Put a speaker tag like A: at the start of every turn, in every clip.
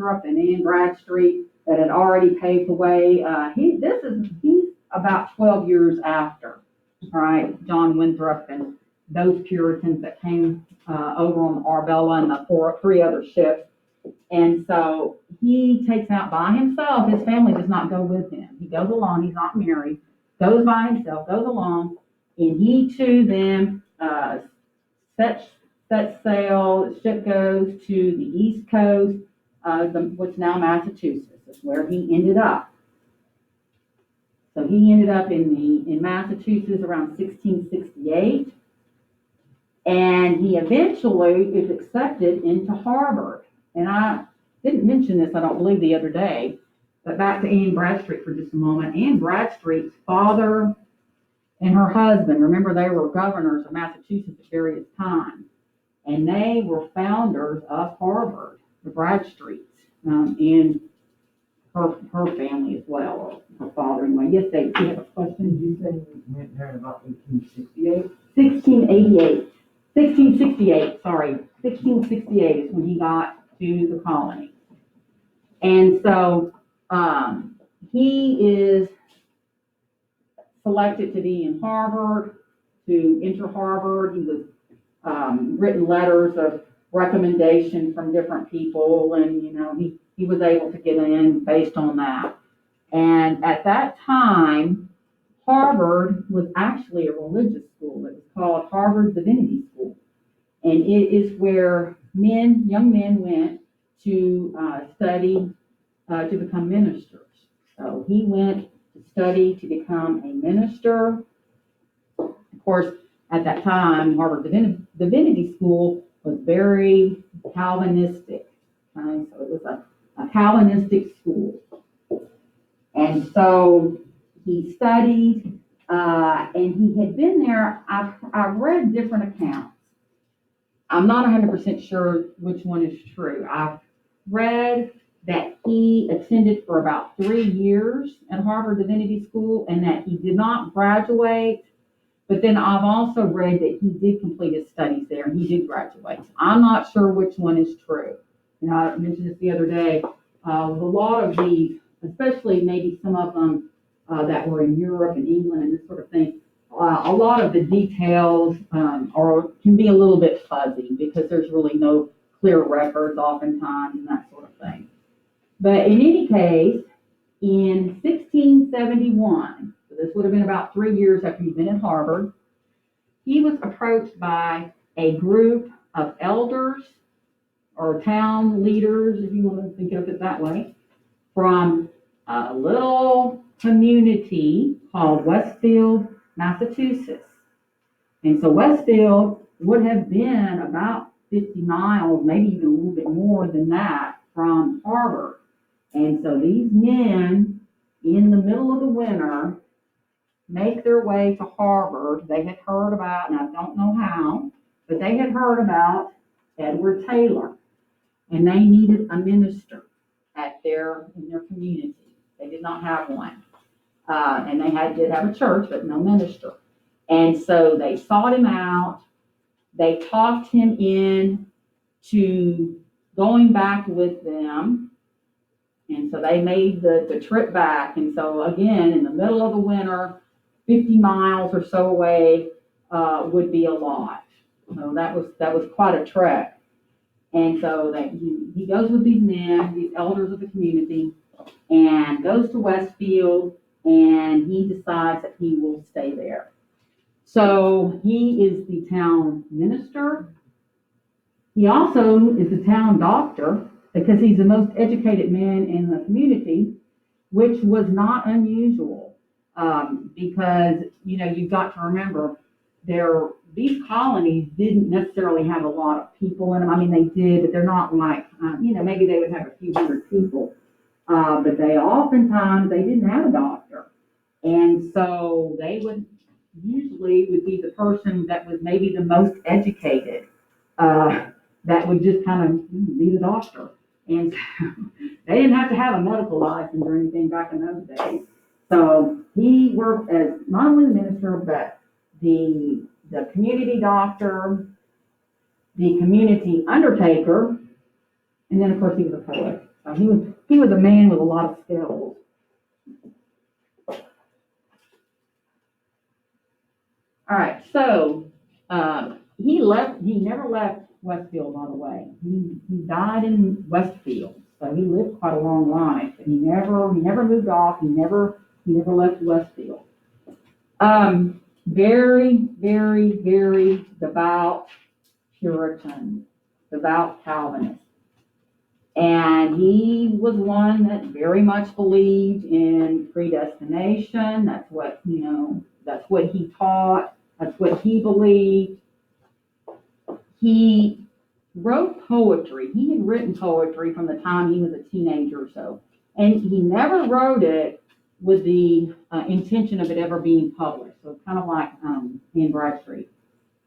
A: Winthrop and Anne Bradstreet that had already paved the way. He's about 12 years after, all right, John Winthrop and those Puritans that came over on the Arbella and the three other ships. And so he takes out by himself. His family does not go with him. He goes along. He's not married. Goes by himself. Goes along, and he too then sets sail. The ship goes to the East Coast, what's now Massachusetts. Is where he ended up. So he ended up in Massachusetts around 1668, and he eventually is accepted into Harvard. And I didn't mention this, I don't believe, the other day, but back to Anne Bradstreet for just a moment. Anne Bradstreet's father and her husband, remember, they were governors of Massachusetts at various times, and they were founders of Harvard, the Bradstreets, and her family as well, or her father anyway. Yes, Dave, you have a question?
B: Did you say you went there in about 1868?
A: 1688. 1668, sorry. 1668 is when he got to the colony. And so he is selected to be in Harvard, to enter Harvard. He was written letters of recommendation from different people, and he was able to get in based on that. And at that time, Harvard was actually a religious school. It was called Harvard Divinity School, and it is where young men went to study to become ministers. So he went to study to become a minister. Of course, at that time, Harvard Divinity School was very Calvinistic. Okay? So it was a Calvinistic school. And so he studied, and he had been there. I've read different accounts. I'm not 100% sure which one is true. I've read that he attended for about 3 years at Harvard Divinity School and that he did not graduate. But then I've also read that he did complete his studies there and he did graduate. I'm not sure which one is true. I mentioned this the other day. With a lot of these, especially maybe some of them that were in Europe and England and this sort of thing, a lot of the details can be a little bit fuzzy because there's really no clear records oftentimes and that sort of thing. But in any case, in 1671, so this would have been about 3 years after he'd been at Harvard, he was approached by a group of elders or town leaders, if you want to think of it that way, from a little community called Westfield, Massachusetts. And so Westfield would have been about 50 miles, maybe even a little bit more than that, from Harvard. And so these men, in the middle of the winter, make their way to Harvard. They had heard about, and I don't know how, but they had heard about Edward Taylor, and they needed a minister in their community. They did not have one, and they did have a church, but no minister. And so they sought him out. They talked him in to going back with them. And so they made the trip back. And so again, in the middle of the winter, 50 miles or so away would be a lot. So that was quite a trek. And so he goes with these men, these elders of the community, and goes to Westfield, and he decides that he will stay there. So he is the town minister. He also is the town doctor because he's the most educated man in the community, which was not unusual because, you've got to remember, these colonies didn't necessarily have a lot of people in them. I mean, they did, but they're not like, maybe they would have a few hundred people. But they didn't have a doctor. And so they would be the person that was maybe the most educated that would just kind of be the doctor. And so they didn't have to have a medical license or anything back in those days. So he worked as not only the minister, but the community doctor, the community undertaker, and then of course he was a poet. He was a man with a lot of skills. All right, so he never left Westfield, by the way. He died in Westfield, so he lived quite a long life. But he never moved off. He never left Westfield. Very, very, very devout Puritan, devout Calvinist. And he was one that very much believed in predestination. That's what he taught. That's what he believed. He wrote poetry. He had written poetry from the time he was a teenager or so. And he never wrote it with the intention of it ever being published. So it's kind of like Anne Bradstreet.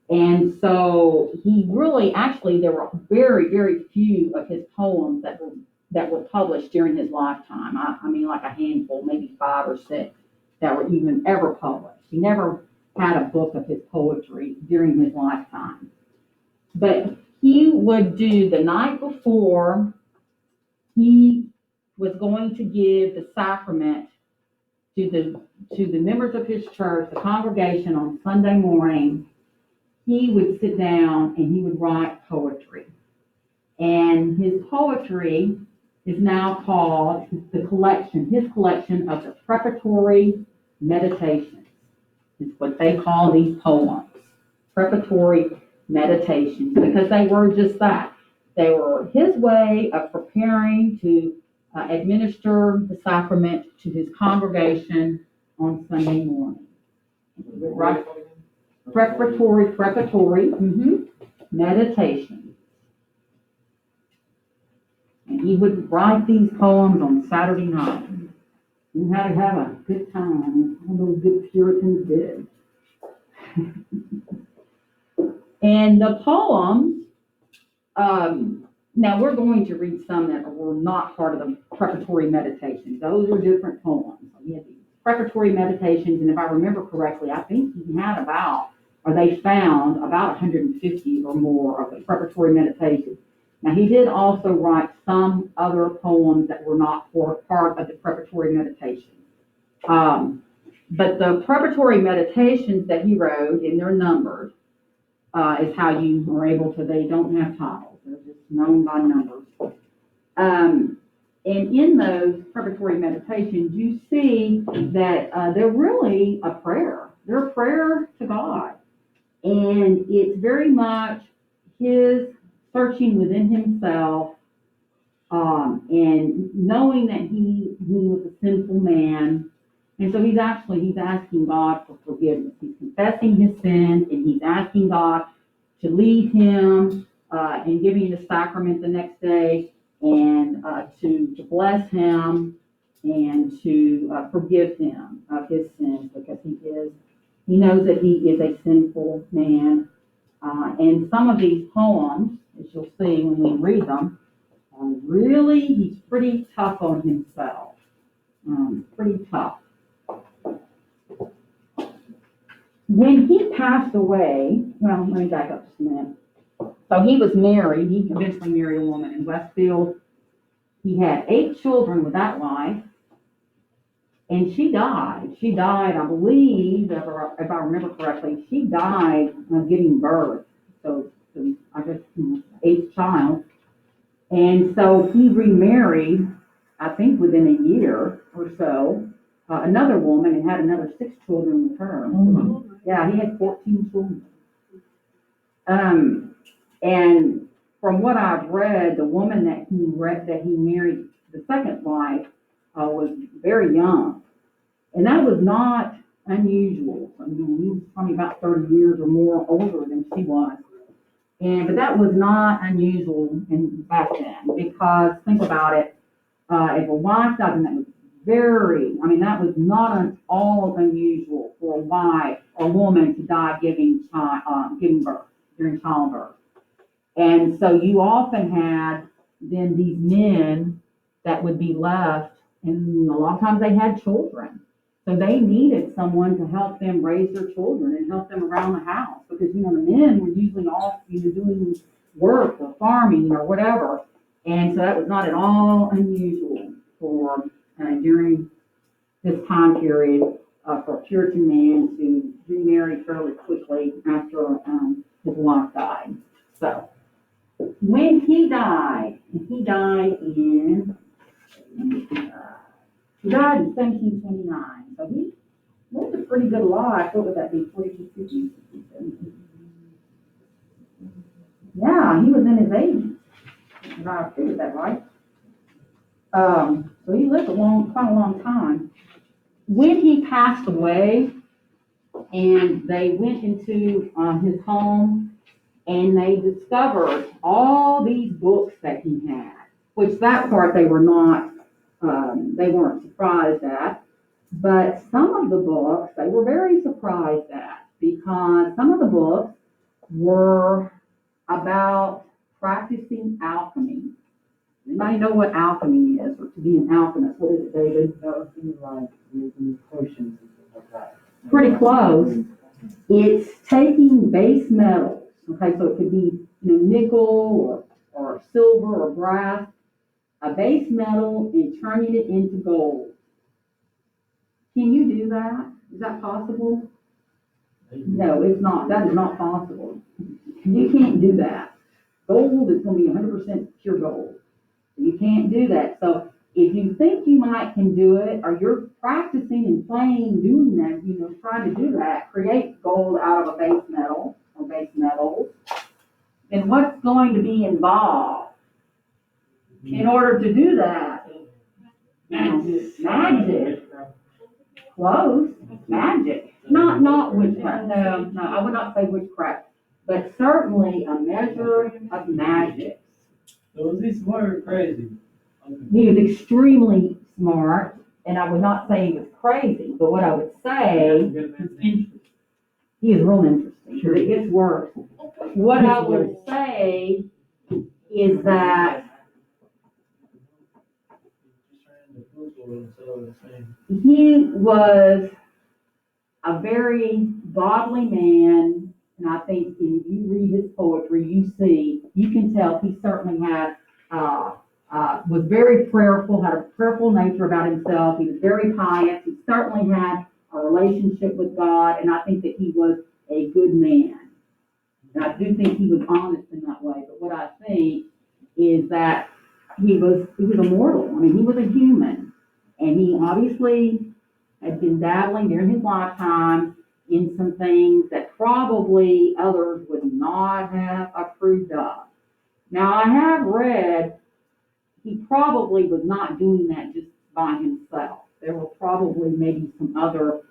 A: And so he really, actually, there were very, very few of his poems that were published during his lifetime. I mean, like a handful, maybe 5 or 6 that were even ever published. He never had a book of his poetry during his lifetime. But he would do the night before he was going to give the sacrament to the members of his church, the congregation, on Sunday morning. He would sit down and he would write poetry. And his poetry is now called his collection of the preparatory meditations. Is what they call these poems, preparatory meditations, because they were just that. They were his way of preparing to administer the sacrament to his congregation on Sunday morning. Right? Preparatory meditation. And he would write these poems on Saturday night. You had to have a good time. All those good Puritans did. And the poems, now we're going to read some that were not part of the preparatory meditations. Those are different poems. We had these preparatory meditations, and if I remember correctly, I think he had they found about 150 or more of the preparatory meditations. Now, he did also write some other poems that were not part of the preparatory meditation. But the preparatory meditations that he wrote, and they're numbered, is how you are able to, they don't have titles, they're just known by numbers. And in those preparatory meditations, you see that they're really a prayer. They're a prayer to God. And it's very much his searching within himself, and knowing that he was a sinful man. And so he's asking God for forgiveness. He's confessing his sins, and he's asking God to lead him in giving the sacrament the next day, and to bless him and to forgive him of his sins, because he knows that he is a sinful man. And some of these poems, as you'll see when we read them, really, he's pretty tough on himself. Pretty tough. When he passed away, well, let me back up just a minute. So he was married. He eventually married a woman in Westfield. He had 8 children with that wife, and she died. She died, I believe, if I remember correctly, she died giving birth. So I guess 8th child. And so he remarried, I think within a year or so, another woman, and had another 6 children with her. Mm-hmm. Yeah, he had 14 children. And from what I've read, the woman that he married, the second wife, was very young. And that was not unusual. I mean, he was probably about 30 years or more older than she was. But that was not unusual back then, because think about it, if a wife died, and that was not at all unusual for a wife or woman to die giving birth, during childbirth. And so you often had then these men that would be left, and a lot of times they had children. So they needed someone to help them raise their children and help them around the house, because, the men were usually off, doing work or farming or whatever. And so that was not at all unusual for, during this time period, for a Puritan man to remarry fairly quickly after, his wife died. So, when he died he died in 1729, so he lived a pretty good life. What would that be, 42, 50, 60, yeah, he was in his 80s, if I figured that right. So he lived quite a long time. When he passed away, and they went into his home, and they discovered all these books that he had, which that part they weren't surprised at. But some of the books they were very surprised at, because some of the books were about practicing alchemy. Anybody know what alchemy is, or to be an alchemist? What is it, David?
B: That would be like using potions and stuff like that.
A: Pretty close. It's taking base metals. Okay, so it could be, nickel or silver or brass, a base metal, and turning it into gold. Can you do that? Is that possible? No, it's not. That is not possible. You can't do that. Gold is going to be 100% pure gold. You can't do that. So if you think you can do it, or you're practicing and playing, doing that, trying to do that, create gold out of a base metal or base metals, then what's going to be involved in order to do that? Magic. Close. Magic. Not witchcraft. No, I would not say witchcraft, but certainly a measure of magic.
C: So was he smart or crazy?
A: He was extremely smart, and I would not say he was crazy, but what I would say, he is real interesting. Sure. It gets worse. What I would say is that he was a very godly man, and I think if you read his poetry, you can tell he certainly had, was very prayerful, had a prayerful nature about himself. He was very pious. He certainly had a relationship with God, and I think that he was a good man. And I do think he was honest in that way. But what I think is that he was immortal. I mean, he was a human, and he obviously had been dabbling during his lifetime in some things that probably others would not have approved of. Now, I have read he probably was not doing that just by himself. There were probably maybe some other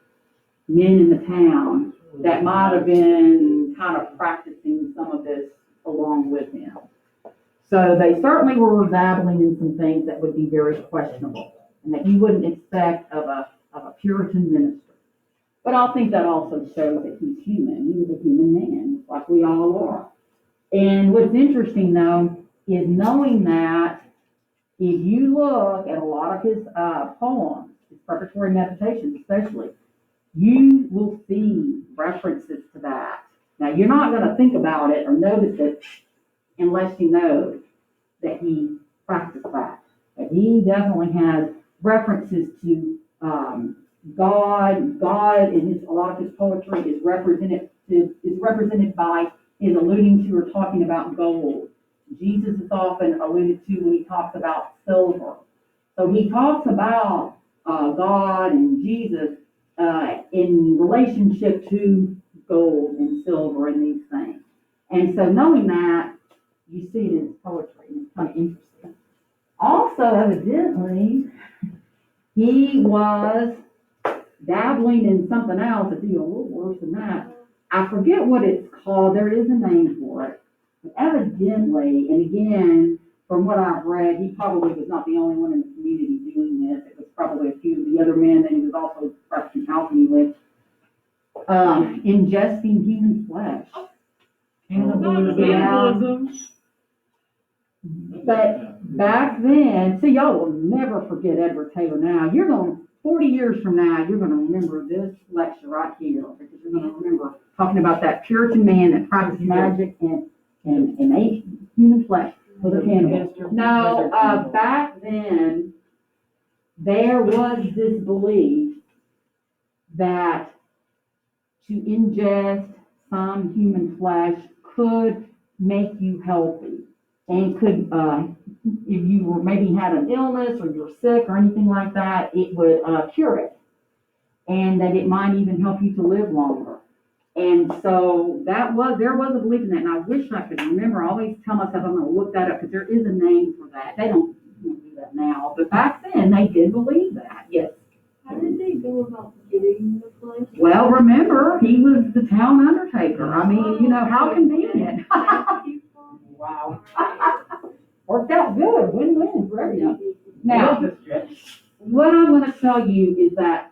A: men in the town that might have been kind of practicing some of this along with him. So they certainly were dabbling in some things that would be very questionable and that you wouldn't expect of a Puritan minister. But I think that also shows that he's human. He was a human man, like we all are. And what's interesting, though, is knowing that if you look at a lot of his poems, his preparatory meditations especially, you will see references to that. Now, you're not going to think about it or notice it unless you know that he practiced that. But he definitely has references to God in a lot of his poetry is represented by his alluding to or talking about gold. Jesus is often alluded to when he talks about silver. So he talks about God and Jesus in relationship to gold and silver and these things. And so knowing that, you see it in his poetry, and it's kind of interesting. Also, evidently, he was dabbling in something else that be a little worse than that. I forget what it's called. There is a name for it. But evidently, and again, from what I've read, he probably was not the only one in the community doing this. It was probably a few of the other men that he was also practicing alchemy with, ingesting human flesh.
C: Cannibalism.
A: But back then, see, y'all will never forget Edward Taylor now. 40 years from now, you're going to remember this lecture right here, because you're going to remember talking about that Puritan man that practiced magic and ate human flesh. Was a cannibal. No, back then, there was this belief that to ingest some human flesh could make you healthy and could, if you were maybe had an illness or you're sick or anything like that, it would cure it, and that it might even help you to live longer. And so there was a belief in that, and I wish I could remember. I always tell myself I'm going to look that up because there is a name for that. They don't do that now, but back then they did believe that. Yes.
D: How did they go about getting the flesh?
A: Well, remember, he was the town undertaker. I mean, how convenient.
B: Wow.
A: Worked out good, win-win for everybody. Now,
B: Well, stretch.
A: what I'm going to tell you is that,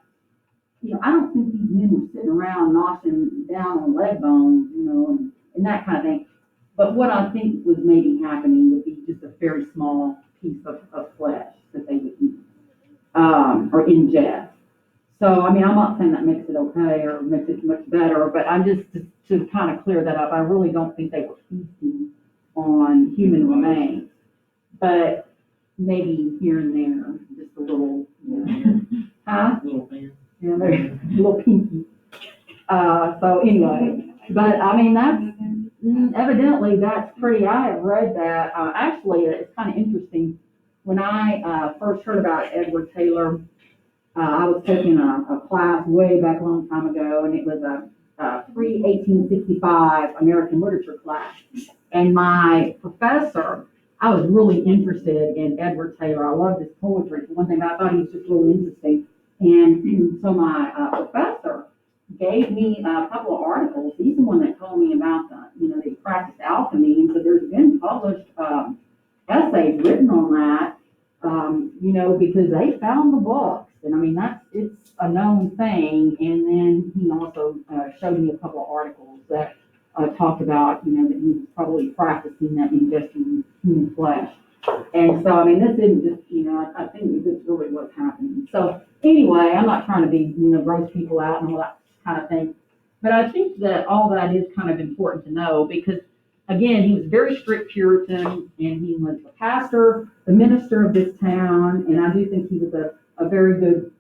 A: I don't think these men were sitting around noshing down on leg bones, and that kind of thing. But what I think was maybe happening would be just a very small piece of flesh that they would eat, or ingest. So, I mean, I'm not saying that makes it okay or makes it much better, but I'm just to kind of clear that up. I really don't think they were feasting on human remains, but maybe here and there, just a little, huh?
C: Little fan.
A: Maybe a little pinky. So anyway, but I mean, evidently that's pretty, I have read that. Actually, it's kind of interesting. When I first heard about Edward Taylor, I was taking a class way back a long time ago, and it was a pre-1865 American literature class. And my professor, I was really interested in Edward Taylor. I loved his poetry. For one thing, I thought he was just really interesting. And so my professor gave me a couple of articles. He's the one that told me about they practiced alchemy. And so there's been published essays written on that, because they found the books. And I mean, it's a known thing. And then he also showed me a couple of articles that talked about, that he was probably practicing that ingesting human flesh. And so, I mean, this isn't just, I think this is really what's happening. So anyway, I'm not trying to be, gross people out and all that kind of thing. But I think that all that is kind of important to know because, again, he was very strict Puritan and he was the pastor, the minister of this town. And I do think he was a very good,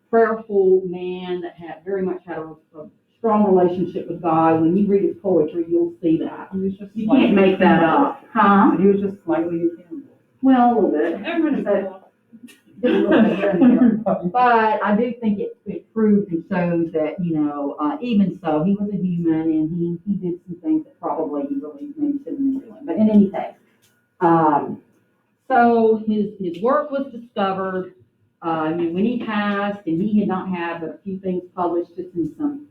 A: prayerful man that very much had a strong relationship with God. When you read his poetry, you'll see that. You can't make that up. Huh?
B: He was just slightly a cannibal.
A: Well, a little bit. Just a little bit here and there. But I do think it proves and shows that, even so, he was a human and he did some things that probably he really maybe shouldn't have been doing. But in any case, so his work was discovered when he passed, and he had not had but a few things published just in some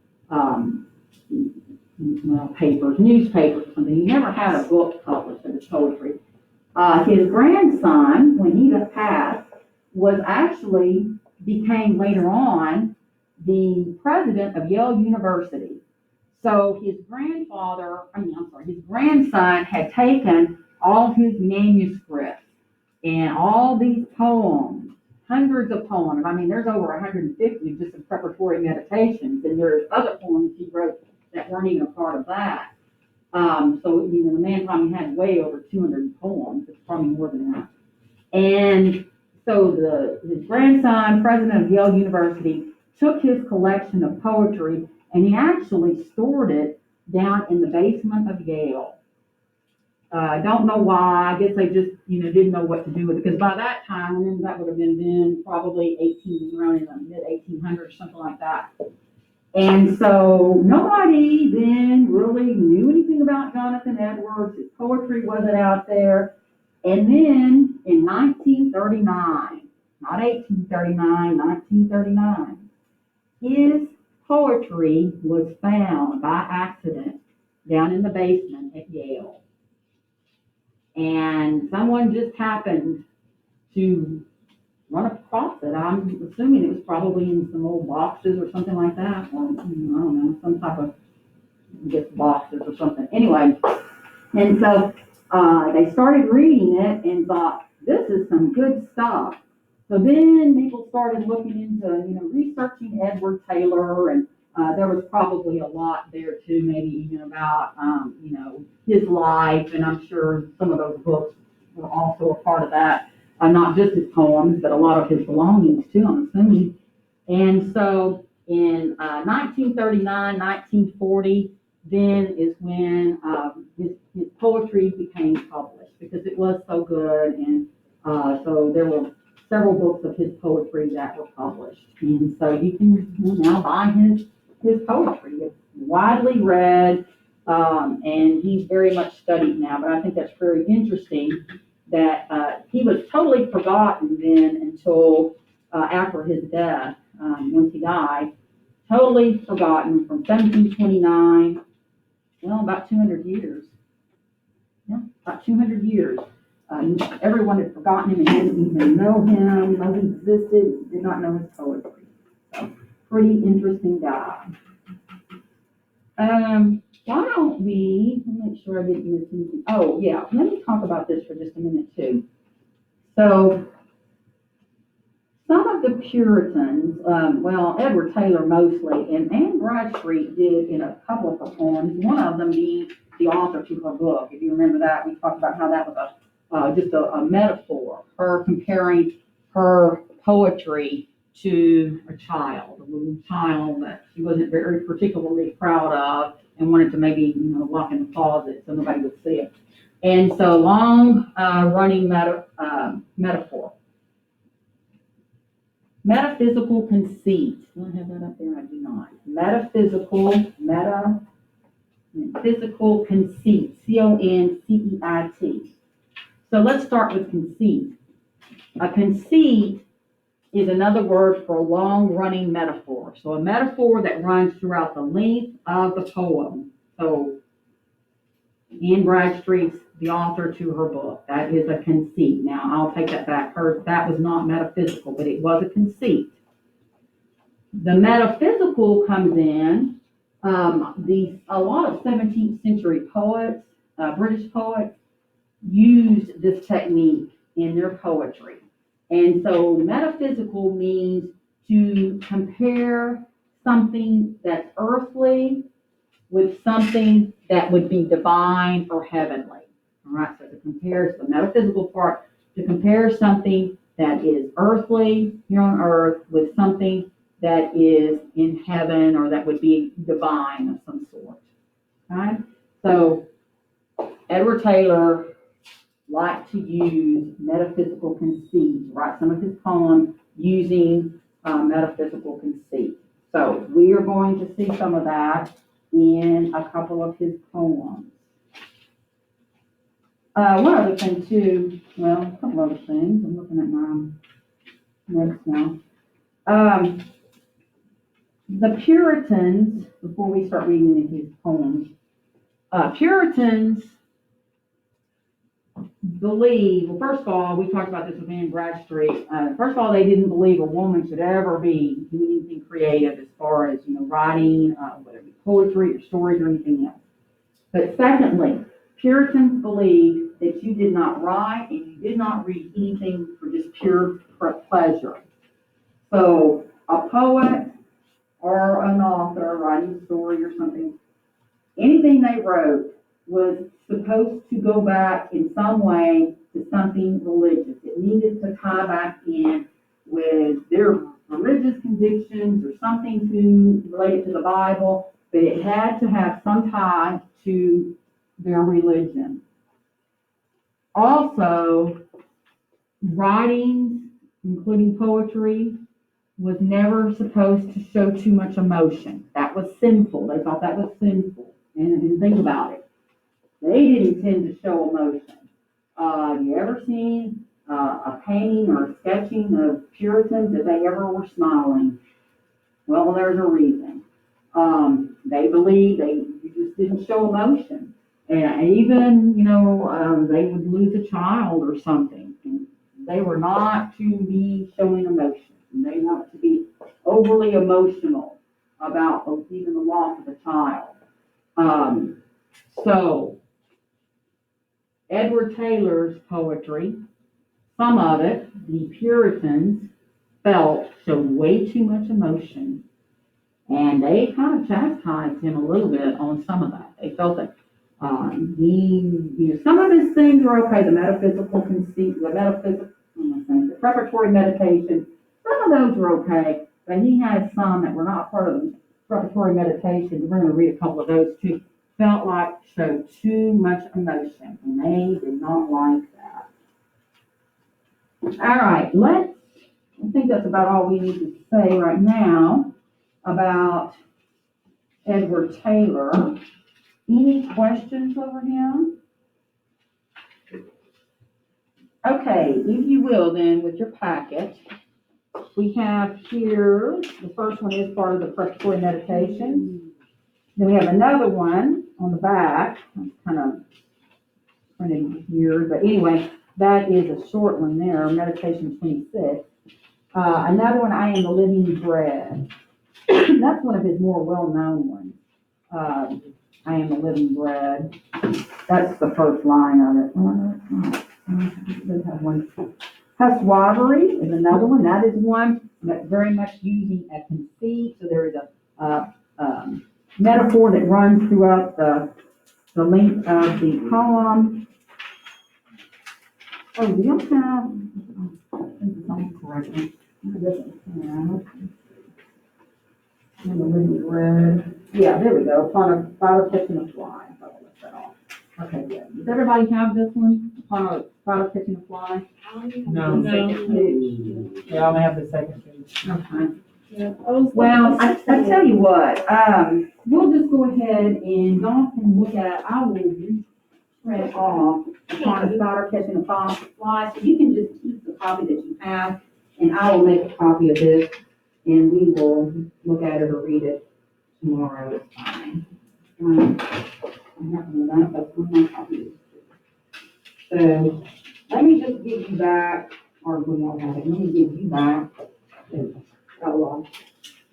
A: papers, newspapers, or something. He never had a book published of his poetry. His grandson, when he got passed, became later on the president of Yale University. So his grandson had taken all his manuscripts and all these poems, hundreds of poems. I mean, there's over 150 just in preparatory meditations, and there's other poems he wrote that weren't even a part of that. So, the man probably had way over 200 poems. It's probably more than that. And so his grandson, president of Yale University, took his collection of poetry and he actually stored it down in the basement of Yale. I don't know why. I guess they just, didn't know what to do with it. Because by that time, and then that would have been then probably around in the mid-1800s, something like that. And so nobody then really knew anything about Jonathan Edwards. His poetry wasn't out there. And then in 1939, not 1839, 1939, his poetry was found by accident down in the basement at Yale. And someone just happened to run across it. I'm assuming it was probably in some old boxes or something like that, or I don't know, some type of boxes or something. Anyway, and so they started reading it and thought, this is some good stuff. So then people started looking into, researching Edward Taylor, and there was probably a lot there too, maybe even about, his life, and I'm sure some of those books were also a part of that. Not just his poems, but a lot of his belongings too, I'm assuming. And so in 1939, 1940, then is when his poetry became published because it was so good. And so there were several books of his poetry that were published. And so you can now buy his poetry. It's widely read, and he's very much studied now. But I think that's very interesting that he was totally forgotten then until after his death, once he died, totally forgotten from 1729, well, about 200 years. Yeah, about 200 years. Everyone had forgotten him and didn't even know him, know he existed, did not know his poetry. So, pretty interesting guy. Why don't we, let me make sure I didn't miss anything. Oh, yeah, let me talk about this for just a minute, too. So, some of the Puritans, well, Edward Taylor mostly, and Anne Bradstreet did in a couple of her poems, one of them being the author to her book. If you remember that, we talked about how that was just a metaphor, her comparing her poetry to a child, a little child that she wasn't very particularly proud of and wanted to maybe, lock in the closet so nobody would see it. And so long running metaphor. Metaphysical conceit. Do I have that up there? I do not. Metaphysical conceit. Conceit. So let's start with conceit. A conceit is another word for a long-running metaphor. So a metaphor that runs throughout the length of the poem. So Anne Bradstreet's the author to her book. That is a conceit. Now, I'll take that back. That was not metaphysical, but it was a conceit. The metaphysical comes in. A lot of 17th century poets, British poets, used this technique in their poetry. And so metaphysical means to compare something that's earthly with something that would be divine or heavenly. All right, so the metaphysical part, to compare something that is earthly here on earth with something that is in heaven or that would be divine of some sort. All right, so Edward Taylor liked to use metaphysical conceit, write some of his poems using metaphysical conceit. So we are going to see some of that in a couple of his poems. One other thing too, well, a couple other things. I'm looking at my notes now. The Puritans, before we start reading into his poems, Puritans believe, well, first of all, we talked about this with Anne Bradstreet. First of all, they didn't believe a woman should ever be doing anything creative as far as, writing, whether it be poetry or stories or anything else. But secondly, Puritans believed that you did not write and you did not read anything for just pure pleasure. So a poet or an author writing a story or something, anything they wrote was supposed to go back in some way to something religious. It needed to tie back in with their religious convictions or something related to the Bible, but it had to have some tie to their religion. Also, writings, including poetry, was never supposed to show too much emotion. That was sinful. They thought that was sinful. And think about it. They didn't tend to show emotion. You ever seen a painting or a sketching of Puritans that they ever were smiling? Well, there's a reason. They believed you just didn't show emotion. And even, they would lose a child or something. And they were not to be showing emotion. And they weren't to be overly emotional about even the loss of a child. So, Edward Taylor's poetry, some of it, the Puritans felt showed way too much emotion. And they kind of chastised him a little bit on some of that. They felt that Some of his things are okay, the metaphysical conceit, the preparatory meditation, some of those are okay, but he had some that were not part of the preparatory meditation. We're gonna read a couple of those too. Felt like showed too much emotion, and they did not like that. All right, I think that's about all we need to say right now about Edward Taylor. Any questions over him? Okay, if you will then, with your packet, we have here, the first one is part of the preparatory meditation. Then we have another one on the back, I'm kind of printed here, but anyway, that is a short one there, meditation 26. Another one, I am the living bread. That's one of his more well-known ones. I am the living bread. That's the first line of it. Does have one. Huswavery is another one. That is one that's very much using a conceit. So there is a metaphor that runs throughout the length of the poem. Oh, we don't have. I'm correctly. And the living bread. Yeah, there we go. Upon a fire catching a fly. I thought I left that off. Okay, good. Does everybody have this one? Upon a fire catching a fly?
C: No. Yeah, I only have the second page.
A: Okay. Well, I tell you what, we'll just go ahead and y'all can look at, I will print off upon a fire catching a fly, so you can just keep the copy that you have, and I will make a copy of this, and we will look at it or read it tomorrow. It's fine. I have one of that, but one more copy. So, let me just give you back, or we won't have it, let me give you back.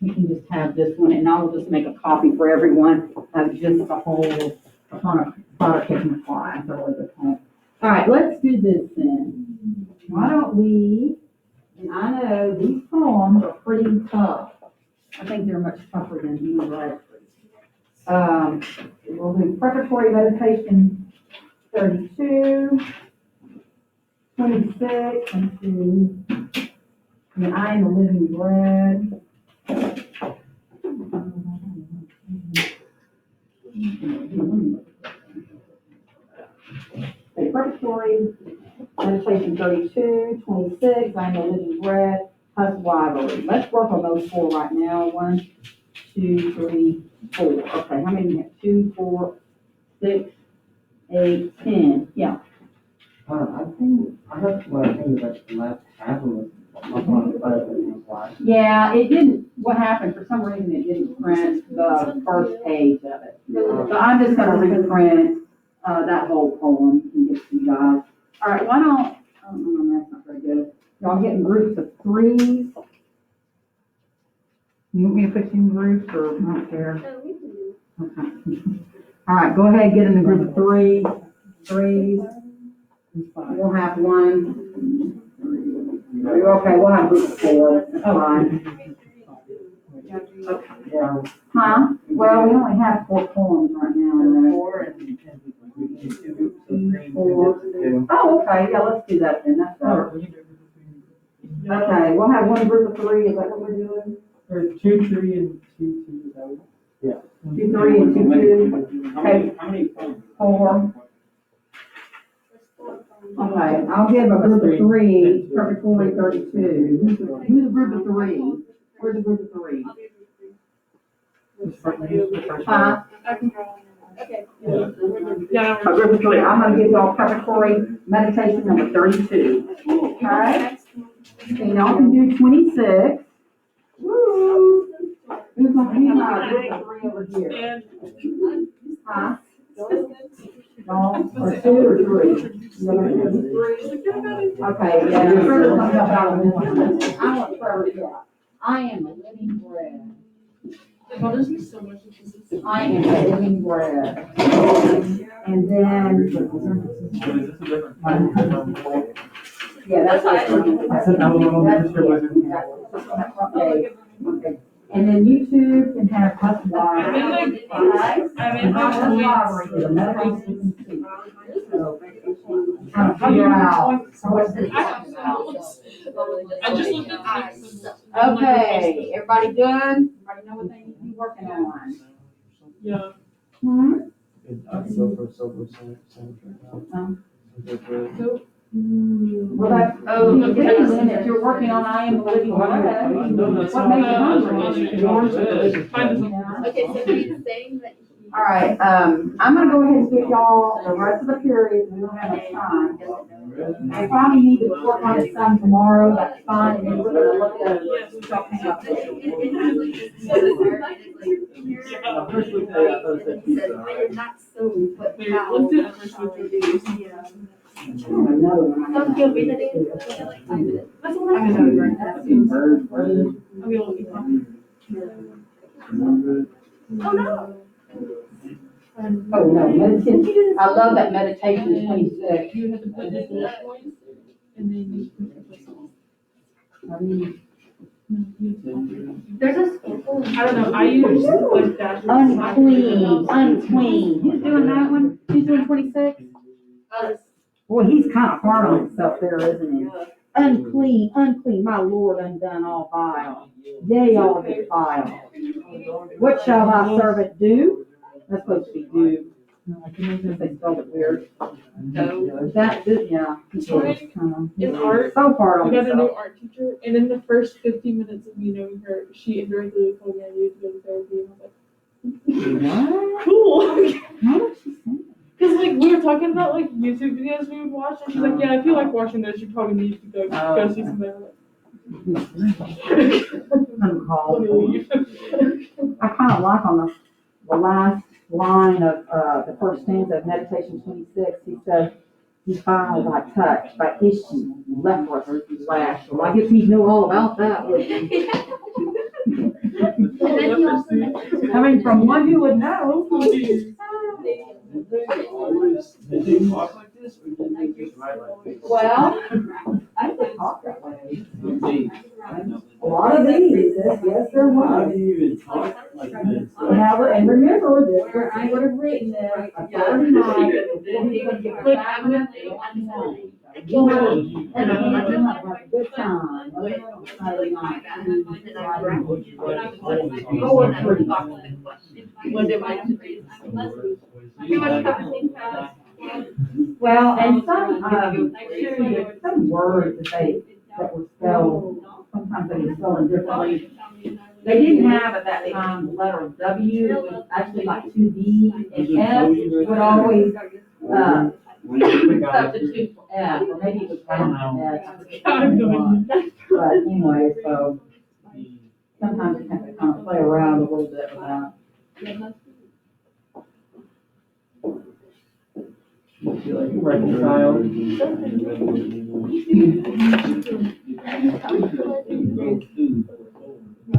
A: You can just have this one, and I'll just make a copy for everyone of just the whole, upon a fire catching a fly. That's a really good point. All right, let's do this then. Why don't we, and I know these poems are pretty tough. I think they're much tougher than Anne Bradstreet. We'll do preparatory meditation 32, 26, and then I am the living bread. Okay, preparatory meditation 32, 26, I am the living bread, huswavery. Let's work on those four right now. 1, 2, 3, 4. Okay, how many do you have? 2, 4, 6, 8, 10. Yeah.
E: I think is like the last half of it.
A: Yeah, it didn't, what happened, for some reason it didn't print the first page of it. So I'm just gonna reprint, that whole poem and get to you guys. All right, why don't, oh, no, that's not very good. Y'all get in groups of 3s. You want me to put you in groups or I don't care? Okay. All right, go ahead, get in the group of 3s. We'll have 1. Okay, we'll have group of 4. That's fine. Okay. Huh? Well, we only have 4 poems right now.
C: 4 and
A: 4. Oh, okay, yeah, let's do that then. That's better. Okay, we'll have 1 group of 3. Is that what we're doing?
C: Or 2, 3, and 2, 2. Is that what? Yeah.
A: 2, 3, and 2, 2. Okay.
C: How many poems?
A: 4. Okay, I'll give a group of 3, preparatory 32. Who's a group of 3? Where's a group of 3? Huh?
D: Okay.
A: A group of 3. I'm gonna give y'all preparatory meditation number 32. Okay? And y'all can do 26. Woo! Who's gonna be my group of 3 over here? Huh? No, or 2 or 3? You're gonna do 3? Okay, yeah, Trevor's gonna help out on this one. I want Trevor, yeah. I am a living bread.
B: Bothers me so much.
A: I am a living bread. And then.
C: Is this a different one?
A: Yeah, that's what
C: I said, I'm a little bit sure wasn't.
A: Okay. And then you two can have custom lottery.
B: I mean,
A: Custom lottery is a medication receipt. So, kind of figure out what this is about.
B: I just looked at the.
A: Okay, everybody good? Everybody know what they need to be working on?
B: Yeah.
A: Hmm?
E: So for Silver Center.
A: Well, that's, the thing is, if you're working on I Am the Living Bread, what makes you hungry?
D: Okay, so he's saying that.
A: All right, I'm gonna go ahead and give y'all the rest of the periods, we don't have much time. I probably need to work on it some tomorrow, that's fine, and then we're gonna look at something up there.
D: It has like this, so this part, and it's like, here, and it says, I am not so, but
B: Wait,
D: how.
B: what's the first one to do?
D: Yeah.
A: Another one.
D: Don't feel read it in, like 5 minutes.
B: That's what I'm gonna do right now. Okay, well,
D: Oh, no.
A: Oh, no, meditation, I love that meditation 26.
B: You have to put this in that voice, and then you put this on.
D: There's a school.
B: I don't know, I use like that.
A: Unclean. Who's doing that one? Who's doing 26? Boy, he's kind of hard on himself there, isn't he? Unclean, my Lord, undone all vile. Yea, all defile. What shall thy servant do? That's supposed to be do. They spelled it weird. That, yeah.
B: In art,
A: So hard on
B: we got a new
A: himself.
B: art teacher, and in the first 15 minutes of me knowing her, she indirectly told me I needed to go to therapy, and I was
A: What?
B: like, cool.
A: How did she say that?
B: Because, like, we were talking about, like, YouTube videos we would watch, and she's like, yeah, if you like watching those, you probably need to go see something. I'm like,
A: Uncalled
B: let
A: for.
B: me leave.
A: I kind of like on the last line of, the first stanza of Meditation 26, he says, defiled by touch, by issue, leprous, lash. Well, I guess he knew all about that. Coming from one who would know. Well, I could talk that way. A lot of these, yes, there was. Now, and remember, this person would have written this a Thursday night, before he could get back on the and I'm gonna have a good time. Friday night. Oh, it's pretty fun. Well, and some words that were spelled, sometimes they were spelled differently. They didn't have at that time the letter W, it was actually like two D's, and F would always, substitute for F, or maybe it was round F. But anyway, so sometimes you have to kind of play around a little bit with that.
E: Reconcile.